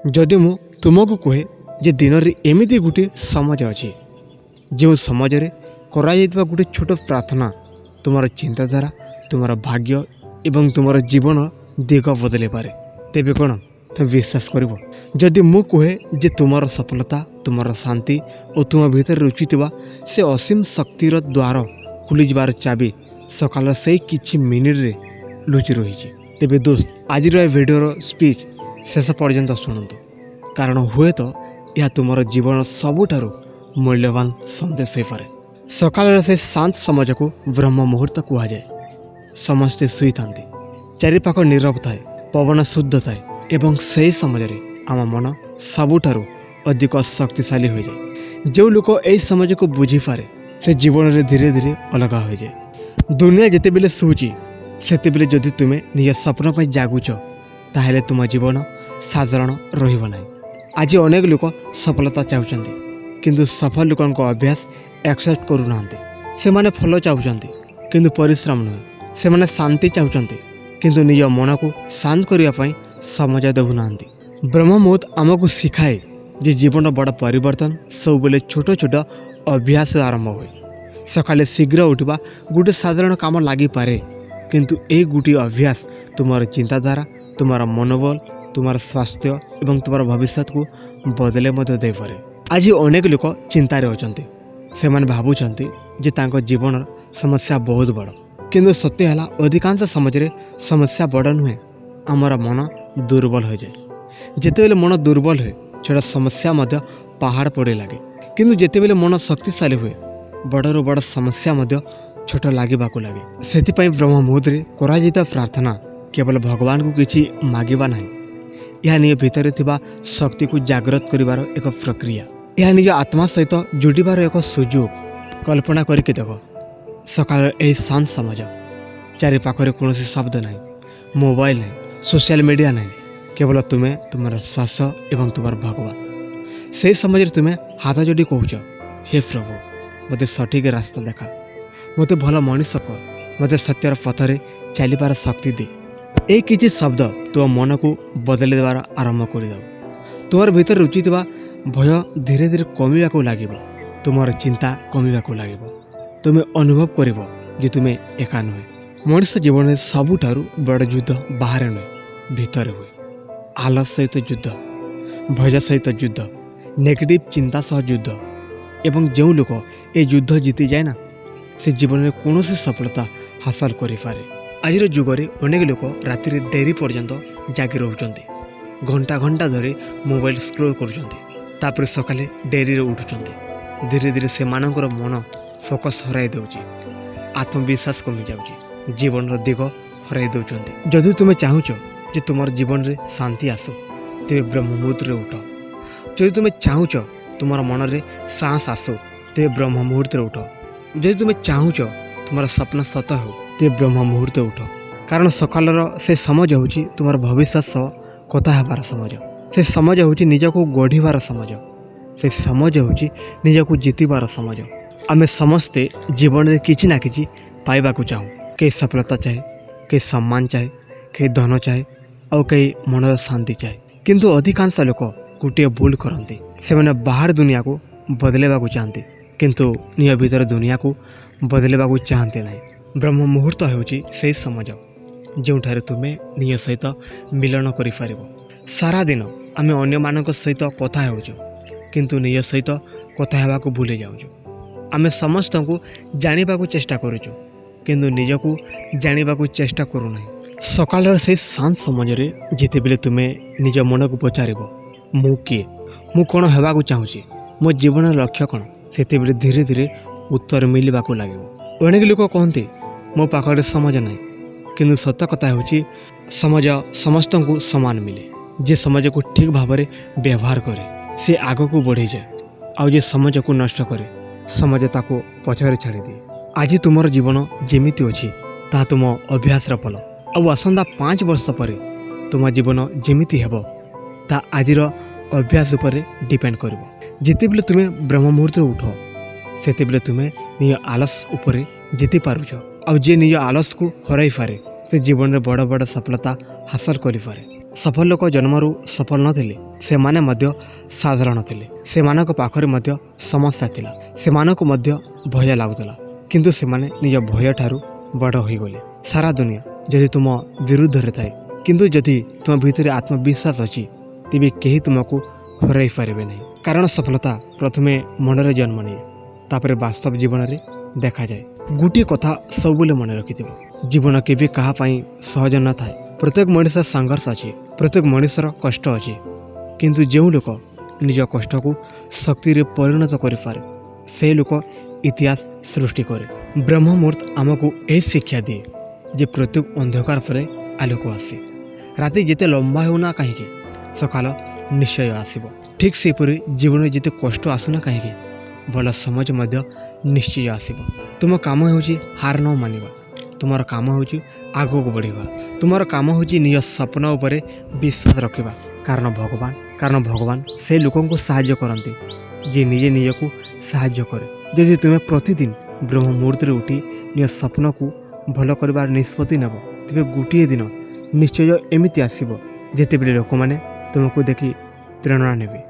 जदि मु तुमको कहे जे दिन रे एमिति गोटे समाज अच्छे जो समाज रे करा जाइतबा गोटे छोट प्रार्थना तुमार चिंताधारा तुमार भाग्य एवं तुमार जीवन दिग बदले पारे तेबे कौन तुम विश्वास करिवो। जदि मु कहे जे तुमार सफलता तुमार शांति और तुम भीतर रुचुवा से असीम शक्तिर द्वार खुली जबार चाबी सकाल से किछि मिनिट रे लुचि रही। तेबे दोस्त आज भिडियोर स्पीच शेष पर्यंत शुणु कारण हुए तो यह तुम जीवन सबुठारु मूल्यवान संदेश हो पारे। सकाल से शांत समाज को ब्रह्म मुहूर्त कहुए। समस्ते शुई था चारिपाख नीरव थाए पवन शुद्ध थाए एवं से समाज आम मन सबुठारु अधिक शक्तिशाली हो जाए। जो लोक यही समाज को बुझी पारे से जीवन में धीरे धीरे अलग हो जाए। दुनिया जिते बेले शुची सेते बेले जदि तुमे निज सपन पर जागुच ताहेले तुम जीवन साधारण रहिबो नाही। आज अनेक लोक सफलता चाहते किंतु सफल लोक अभ्यास एक्सेप्ट करूना से माने फल चाहते किंतु परिश्रम नुहे। से माने शांति चाहते किंतु निज मन को शांत करने समझ देना। ब्रह्म मुहूर्त आमको शिखाए जे जीवन बड़ परिवर्तन सब बेले छोट छोट अभ्यास आरंभ हुए। सकाले शीघ्र उठवा गोटे साधारण काम लगी पारे किंतु ए गोटे अभ्यास तुम्हार चिंताधारा तुम्हार मनोबल तुम्हार स्वास्थ्य एवं तुम्हार भविष्य को बदले दे पारे। आज अनेक लोक चिंतार अच्छा से भावुंट जे तांको जीवन समस्या बहुत बड़ किंतु सत्य है अधिकांश समाज रे समस्या बड़ नुहे आमर मन दुर्बल हो जाए। जितेबेले मन दुर्बल हुए छोटा समस्या मध्य पहाड़ पड़े लगे किंतु जितेबेले मन शक्तिशाली हुए बड़रू बड़ समस्या मध्य छोट लगे से ब्रह्म मुहूर्त रे करा जाइता प्रार्थना केवल भगवान को किसी मागिबा नहीं। यह निज भितर थिबा शक्ति को जागृत करिवार एक प्रक्रिया। यह निज आत्मा सहित जोड़िबार एक सुजोग। कल्पना करके देख सकाल यही शांत समाज चारिपाखरे कौन शब्द नहीं मोबाइल नहीं सोशल मीडिया नहीं केवल तुम्हें तुम्हारा श्वास एवं तुम्हार भगवान से समाज तुम्हें हाथ जोड़ी कहूच हे प्रभु मते सठिक रास्ता देखा मते भल मनीष कर मते सत्यर पथरे चलिबार शक्ति दे। ए किछि शब्द तुम मन को बदले देवार आरंभ कर दो। तुम्हार भीतर रुचिवा भय धीरे धीरे कमिया को लागिबो तुम्हार चिंता कमिया को लागिबो तुम्हें अनुभव करिबो जे तुम्हें एका नुहे। मनुष्य जीवन में सबुठारु बड़ युद्ध बाहर नुहे भीतर हुए। आलस सहित युद्ध भय सहित युद्ध नेगेटिव चिंता सह युद्ध एवं जो लोक ये युद्ध जीति जाए ना से जीवन में कौन सफलता हासिल करि पारे। आज जुगरे अनेक लोक राति डेरी पर्यंत जागी रोचंती घंटा घंटा धरी मोबाइल स्क्रोल कर सकाले डेरी उठुंट धीरे धीरे से मानकर मन फोकस हराई दौची आत्मविश्वास कमी जाऊँगी जीवन दिग हराई दौरान। जदि तुम्हें चाहूच जे तुम जीवन में शांति आसु तेरे ब्रह्म मुहूर्त रे उठ। जदि तुम्हें चाहूच तुम मन में साहस आसु तेरे ब्रह्म मुहूर्त रे उठ। जदि तुम्हें चाहूच तुम सपना सत हो तेरे ब्रह्म मुहूर्त उठ। कारण सकाल से समझ हूँ तुम भविष्य सह कथा हेबार समझ से समझ हूँ निज को गढ़िबार समझ से समझ हूँ निज को जीतबार समझ। आमे समस्ते जीवन में किछि ना किछि पाइबा को चाहूँ कई सफलता चाहे कई सम्मान चाहे कई धन चाहे और कई मनर शांति चाहे किंतु अधिकांश लोक गोटे भूल करते से मैंने बाहर दुनिया को बदलेबा को चाहते किंतु निज भीतर दुनिया को बदलेबा को चाहते नहीं। ब्रह्म मुहूर्त होउची से समझ जोठारे तुम्हें निज सहित मिलन करि पारिबो। सारा दिन आमे अन्य मानक सहित कथा होउछु किंतु निज सहित कथा हेबा को भूली जाउछु। आमे समस्त को जानिबा को चेष्टा करूछु किंतु निज को जानिबा को चेष्टा करू नहीं। सकाल से शांत समझरे जिते बेले तुम्हें निज मन को पचारिबो मु किए मु कौन हेबा को चाहूची मो जीवन लक्ष्य कौन सेते बेले धीरे धीरे उत्तर मिलवा को लागिबो। अनेक लोक कहते मो पाखरे समझ नहीं किंतु सत कथा होची समझ समस्त को समान मिले। जे समझ को ठीक भाव में व्यवहार करे से आग को बढ़ी जाए आउ जे समझ को नष्ट करे समझ ताको पछरे छाड़ी दिए। आज तुम जीवन जेमिति अछि ता तुम अभ्यास फल आउ आसंदा 5 वर्ष पर तुम जीवन जेमिति हेबो ता आजिर अभ्यास उपर डिपेंड करिवो। जिते बेले तुम्हें ब्रह्म मुहूर्त उठ सेते बेले तुम्हें निज आलस उपर जीति पारुछ आउ जे निज आलस को हराई पारे से जीवन में बड़ बड़ सफलता हासिल करि पारे। ସଫଳ ଲୋକ ଜନ୍ମରୁ ସଫଳ ନଥିଲେ, ସେମାନେ ମଧ୍ୟ ସାଧାରଣ ଥିଲେ। ସେମାନଙ୍କ ପାଖରେ ମଧ୍ୟ ସମସ୍ୟା ଥିଲା, ସେମାନଙ୍କୁ ମଧ୍ୟ ଭୟ ଲାଗୁଥିଲା, କିନ୍ତୁ ସେମାନେ ନିଜ ଭୟଠାରୁ ବଡ଼ ହୋଇଗଲେ। ସାରା ଦୁନିଆ ଯଦି ତୁମ ବିରୁଦ୍ଧରେ ଥାଏ, କିନ୍ତୁ ଯଦି ତୁମ ଭିତରେ ଆତ୍ମବିଶ୍ୱାସ ଅଛି, ତେବେ କେହି ତୁମକୁ ହରାଇ ପାରିବେ ନାହିଁ। କାରଣ ସଫଳତା ପ୍ରଥମେ ମନରେ ଜନ୍ମ ନିଏ, ତାପରେ ବାସ୍ତବ ଜୀବନରେ ଦେଖାଯାଏ। ଗୋଟିଏ କଥା ସବୁବେଳେ ମନେ ରଖିଥିବ, ଜୀବନ କେବେ କାହା ପାଇଁ ସହଜ ନଥାଏ। ପ୍ରତ୍ୟେକ ମଣିଷର ସଂଘର୍ଷ ଅଛି, ପ୍ରତ୍ୟେକ ମଣିଷର କଷ୍ଟ ଅଛି, କିନ୍ତୁ ଯେଉଁ ଲୋକ ନିଜ କଷ୍ଟକୁ ଶକ୍ତିରେ ପରିଣତ କରିପାରେ, ସେହି ଲୋକ ଇତିହାସ ସୃଷ୍ଟି କରେ। ବ୍ରହ୍ମ ମୁହୂର୍ତ୍ତ ଆମକୁ ଏହି ଶିକ୍ଷା ଦିଏ ଯେ ପ୍ରତ୍ୟେକ ଅନ୍ଧକାର ପରେ ଆଲୋକ ଆସେ। ରାତି ଯେତେ ଲମ୍ବା ହେଉନା କାହିଁକି, ସକାଳ ନିଶ୍ଚୟ ଆସିବ। ଠିକ୍ ସେହିପରି ଜୀବନରେ ଯେତେ କଷ୍ଟ ଆସୁନା କାହିଁକି, ଭଲ ସମାଜ ମଧ୍ୟ ନିଶ୍ଚୟ ଆସିବ। ତୁମ କାମ ହେଉଛି ହାର ନ ମାନିବା, ତୁମର କାମ ହେଉଛି ଆଗକୁ ବଢ଼ିବା, ତୁମର କାମ ହେଉଛି ନିଜ ସ୍ୱପ୍ନ ଉପରେ ବିଶ୍ୱାସ ରଖିବା। କାରଣ ଭଗବାନ ସେ ଲୋକଙ୍କୁ ସାହାଯ୍ୟ କରନ୍ତି ଯିଏ ନିଜେ ନିଜକୁ ସାହାଯ୍ୟ କରେ। ଯଦି ତୁମେ ପ୍ରତିଦିନ ବ୍ରହ୍ମ ମୁହୂର୍ତ୍ତରେ ଉଠି ନିଜ ସ୍ୱପ୍ନକୁ ଭଲ କରିବାର ନିଷ୍ପତ୍ତି ନେବ, ତେବେ ଗୋଟିଏ ଦିନ ନିଶ୍ଚୟ ଏମିତି ଆସିବ ଯେତେବେଳେ ଲୋକମାନେ ତୁମକୁ ଦେଖି ପ୍ରେରଣା ନେବେ।